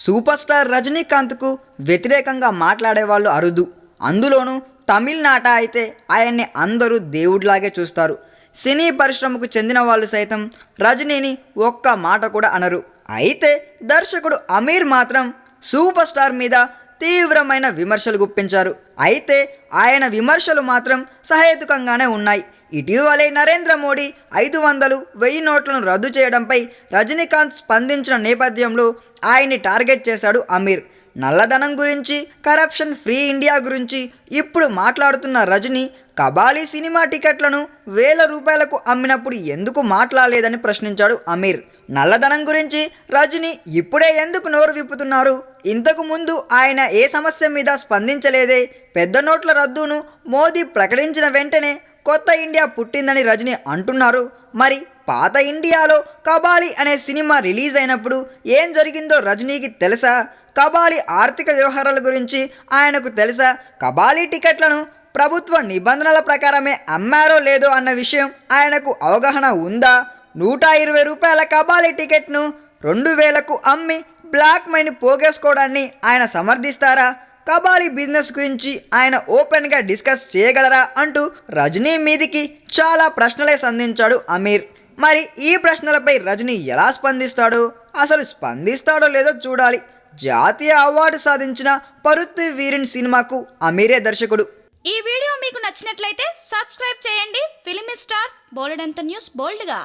Super star రజనీకాంత్కు వ్యతిరేకంగా మాట్లాడేవాళ్ళు అరుదు. అందులోనూ తమిళనాట అయితే ఆయన్ని అందరూ దేవుడిలాగే చూస్తారు. సినీ పరిశ్రమకు చెందిన వాళ్ళు సైతం రజనీని ఒక్క మాట కూడా అనరు. అయితే దర్శకుడు అమీర్ మాత్రం సూపర్ స్టార్ మీద తీవ్రమైన విమర్శలు గుప్పించారు. అయితే ఆయన విమర్శలు మాత్రం సహేతుకంగానే ఉన్నాయి. ఇటీవలే నరేంద్ర మోడీ 500, 1000 నోట్లను రద్దు చేయడంపై రజనీకాంత్ స్పందించిన నేపథ్యంలో ఆయన్ని టార్గెట్ చేశాడు అమీర్. నల్లధనం గురించి, కరప్షన్ ఫ్రీ ఇండియా గురించి ఇప్పుడు మాట్లాడుతున్న రజనీ కబాలీ సినిమా టికెట్లను 1000 రూపాయలకు అమ్మినప్పుడు ఎందుకు మాట్లాడలేదని ప్రశ్నించాడు అమీర్. నల్లధనం గురించి రజనీ ఇప్పుడే ఎందుకు నోరు విప్పుతున్నారు? ఇంతకు ముందు ఆయన ఏ సమస్య మీద స్పందించలేదే? పెద్ద నోట్ల రద్దును మోదీ ప్రకటించిన వెంటనే కొత్త ఇండియా పుట్టిందని రజనీ అంటున్నారు. మరి పాత ఇండియాలో కబాలీ అనే సినిమా రిలీజ్ అయినప్పుడు ఏం జరిగిందో రజనీకి తెలుసా? కబాలీ ఆర్థిక వ్యవహారాల గురించి ఆయనకు తెలుసా? కబాలీ టికెట్లను ప్రభుత్వ నిబంధనల ప్రకారమే అమ్మారో లేదో అన్న విషయం ఆయనకు అవగాహన ఉందా? 120 రూపాయల కబాలీ టికెట్ను 2000కు అమ్మి బ్లాక్ మనీ పోగేసుకోవడాన్ని ఆయన సమర్థిస్తారా? కబాలీ బిజినెస్ గురించి ఆయన ఓపెన్గా డిస్కస్ చేయగలరా అంటూ రజనీ మీదికి చాలా ప్రశ్నలే సంధించాడు అమీర్. మరి ఈ ప్రశ్నలపై రజనీ ఎలా స్పందిస్తాడో, అసలు స్పందిస్తాడో లేదో చూడాలి. జాతీయ అవార్డు సాధించిన పరుత్తు వీరిన్ సినిమాకు అమీరే దర్శకుడు. ఈ వీడియో మీకు నచ్చినట్లయితే సబ్స్క్రైబ్ చేయండి. ఫిలిమి స్టార్స్ బోలెడంత న్యూస్ బోల్డ్గా.